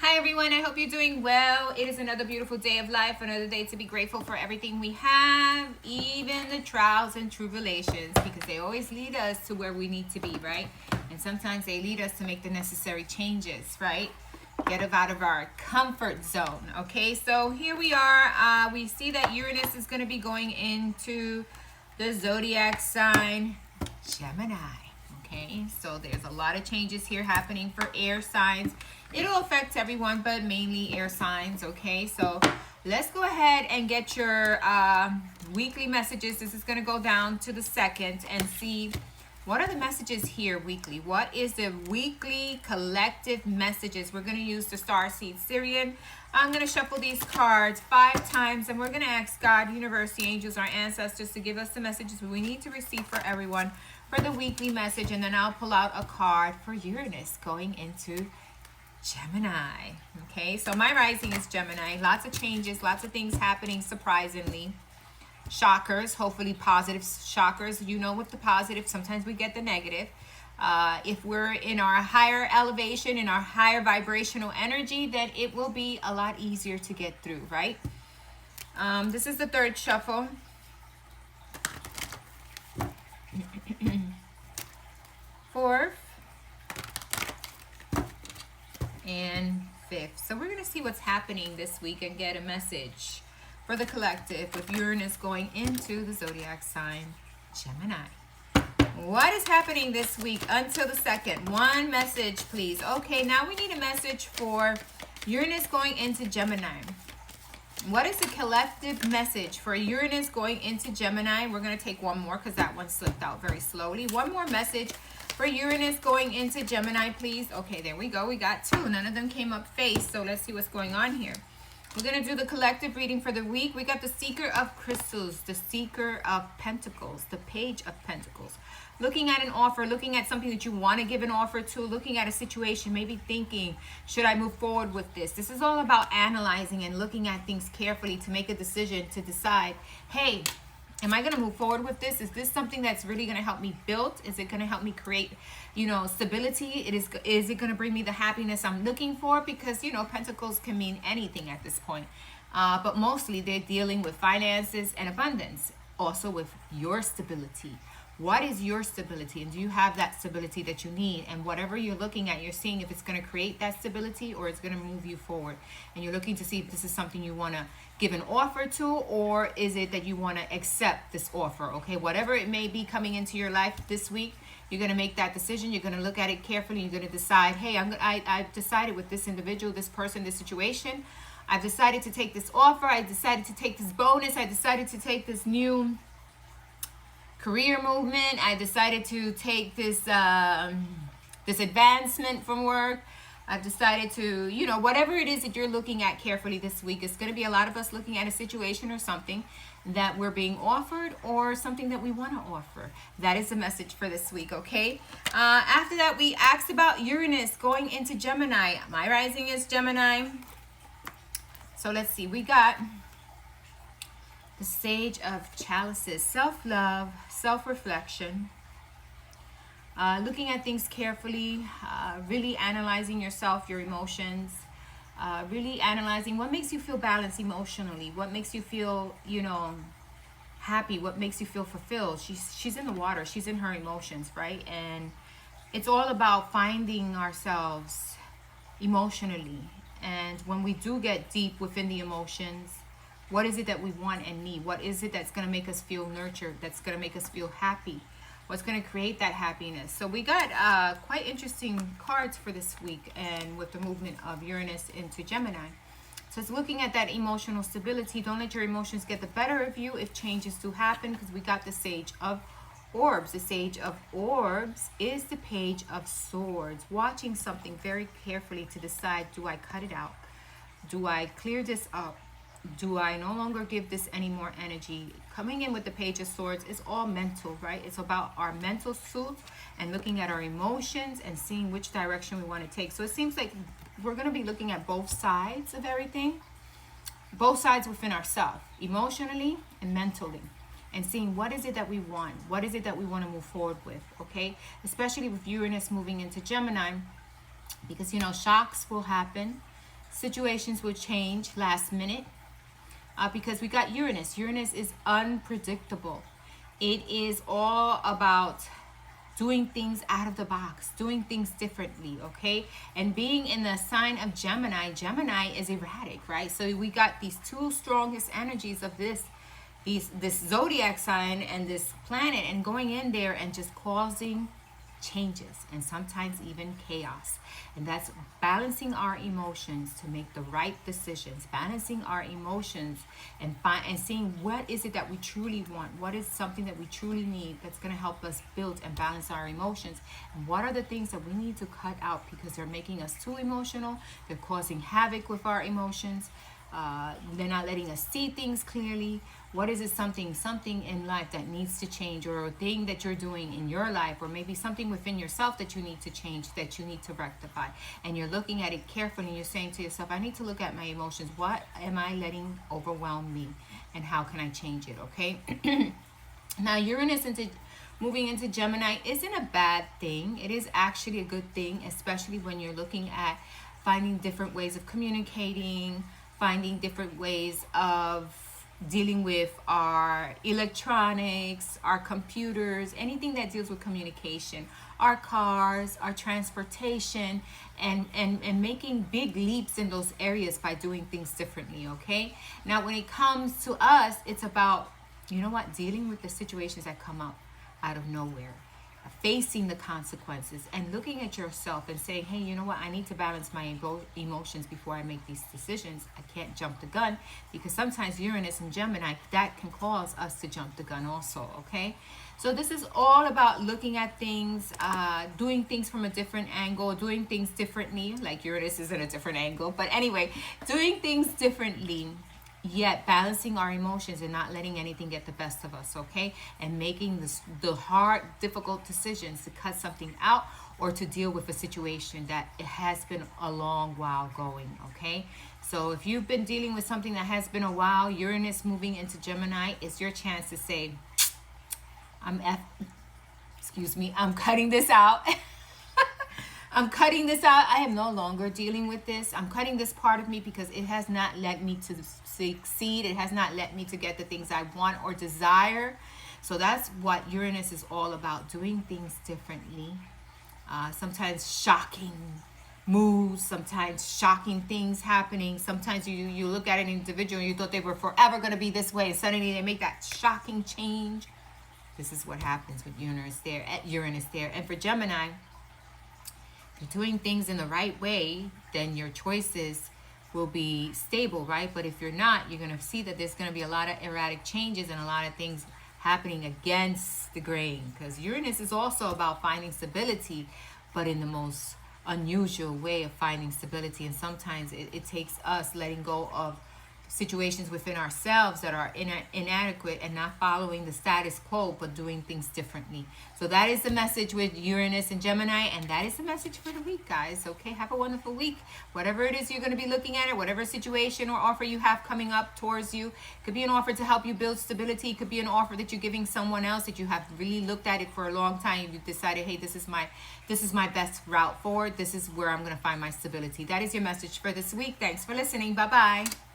Hi everyone, I hope you're doing well. It is another beautiful day of life, another day to be grateful for everything we have, even the trials and tribulations, because they always lead us to where we need to be, right? And sometimes they lead us to make the necessary changes, right? Get us out of our comfort zone, okay? So here we are. We see that Uranus is going to be going into the zodiac sign Gemini. Okay, so there's a lot of changes here happening for air signs. It'll affect everyone, but mainly air signs. Okay, so let's go ahead and get your weekly messages. This is going to go down to the second and see what are the messages here weekly. What is the weekly collective messages? We're going to use the Star Seed Syrian. I'm going to shuffle these cards 5 times, and we're going to ask God, universe, the angels, our ancestors to give us the messages we need to receive for everyone for the weekly message, and then I'll pull out a card for Uranus going into Gemini. Okay, so my rising is Gemini. Lots of changes, lots of things happening, surprisingly. Shockers, hopefully positive shockers. You know, with the positive, sometimes we get the negative. If we're in our higher elevation, in our higher vibrational energy, then it will be a lot easier to get through, right? This is the third shuffle. Fourth and fifth. So we're going to see what's happening this week and get a message for the collective with Uranus going into the zodiac sign Gemini. What is happening this week until the second? One message, please. Okay, now we need a message for Uranus going into Gemini. What is the collective message for Uranus going into Gemini? We're going to take one more because that one slipped out very slowly. One more message for Uranus going into Gemini, please. Okay, there we go. We got 2. None of them came up face, so let's see what's going on here. We're going to do the collective reading for the week. We got the Seeker of Crystals, the Seeker of Pentacles, the Page of Pentacles. Looking at an offer, looking at something that you want to give an offer to, looking at a situation, maybe thinking, should I move forward with this? This is all about analyzing and looking at things carefully to make a decision, to decide, hey, am I going to move forward with this? Is this something that's really going to help me build? Is it going to help me create, stability? Is it going to bring me the happiness I'm looking for? Because, pentacles can mean anything at this point. But mostly they're dealing with finances and abundance. Also with your stability. What is your stability? And do you have that stability that you need? And whatever you're looking at, you're seeing if it's going to create that stability or it's going to move you forward. And you're looking to see if this is something you want to give an offer to, or is it that you want to accept this offer? Okay, whatever it may be coming into your life this week, you're going to make that decision. You're going to look at it carefully. You're going to decide, hey, I've decided with this individual, this person, this situation. I've decided to take this offer. I decided to take this bonus. I decided to take this new career movement. I decided to take this this advancement from work. I've decided to, whatever it is that you're looking at carefully this week, it's going to be a lot of us looking at a situation or something that we're being offered or something that we want to offer. That is the message for this week, okay? After that, we asked about Uranus going into Gemini. My rising is Gemini. So let's see. We got the Sage of Chalices, self-love, self-reflection, looking at things carefully, really analyzing yourself, your emotions, really analyzing what makes you feel balanced emotionally, what makes you feel, happy, what makes you feel fulfilled. She's in the water, she's in her emotions, right? And it's all about finding ourselves emotionally. And when we do get deep within the emotions, what is it that we want and need? What is it that's going to make us feel nurtured? That's going to make us feel happy? What's going to create that happiness? So we got quite interesting cards for this week, and with the movement of Uranus into Gemini. So it's looking at that emotional stability. Don't let your emotions get the better of you if changes do happen, because we got the Sage of Orbs. The Sage of Orbs is the Page of Swords. Watching something very carefully to decide, do I cut it out? Do I clear this up? Do I no longer give this any more energy? Coming in with the Page of Swords is all mental, right? It's about our mental suit and looking at our emotions and seeing which direction we want to take. So it seems like we're going to be looking at both sides of everything, both sides within ourselves, emotionally and mentally, and seeing what is it that we want, what is it that we want to move forward with, okay? Especially with Uranus moving into Gemini, because, shocks will happen. situations will change last minute because we got Uranus. Uranus is unpredictable. It is all about doing things out of the box, doing things differently, okay? And being in the sign of Gemini, Gemini is erratic, right? So we got these two strongest energies of this zodiac sign and this planet, and going in there and just causing changes and sometimes even chaos. And that's balancing our emotions to make the right decisions, balancing our emotions and seeing what is it that we truly want, what is something that we truly need that's going to help us build and balance our emotions, and what are the things that we need to cut out because they're making us too emotional, they're causing havoc with our emotions, they're not letting us see things clearly. What is it, something in life that needs to change, or a thing that you're doing in your life, or maybe something within yourself that you need to change, that you need to rectify, and you're looking at it carefully and you're saying to yourself, I need to look at my emotions. What am I letting overwhelm me, and how can I change it? Okay. Now Uranus moving into Gemini isn't a bad thing. It is actually a good thing, especially when you're looking at finding different ways of communicating, finding different ways of dealing with our electronics, our computers, anything that deals with communication, our cars, our transportation, and making big leaps in those areas by doing things differently, okay? Now, when it comes to us, it's about, you know what, dealing with the situations that come up out of nowhere, facing the consequences, and looking at yourself and saying, hey, you know what, I need to balance my emotions before I make these decisions. I can't jump the gun, because sometimes Uranus and Gemini, that can cause us to jump the gun also, okay? So this is all about looking at things, doing things from a different angle, doing things differently, like Uranus is in a different angle, but anyway, doing things differently, yet balancing our emotions and not letting anything get the best of us, okay? And making the hard, difficult decisions to cut something out or to deal with a situation that it has been a long while going, okay? So if you've been dealing with something that has been a while, Uranus moving into Gemini is your chance to say, I'm cutting this out. I'm cutting this out. I am no longer dealing with this. I'm cutting this part of me because it has not led me to succeed. It has not led me to get the things I want or desire. So that's what Uranus is all about, doing things differently. Sometimes shocking moves, sometimes shocking things happening. Sometimes you look at an individual and you thought they were forever going to be this way, and suddenly they make that shocking change. This is what happens with Uranus there. And for Gemini, if you're doing things in the right way, then your choices will be stable, right? But if you're not, you're going to see that there's going to be a lot of erratic changes and a lot of things happening against the grain, because Uranus is also about finding stability, but in the most unusual way of finding stability. And sometimes it takes us letting go of situations within ourselves that are inadequate and not following the status quo, but doing things differently. So that is the message with Uranus and Gemini, and that is the message for the week, guys. Okay, have a wonderful week. Whatever it is you're going to be looking at, or whatever situation or offer you have coming up towards you, could be an offer to help you build stability, could be an offer that you're giving someone else that you have really looked at it for a long time. You decided, hey, this is my best route forward. This is where I'm going to find my stability. That is your message for this week. Thanks for listening. Bye-bye.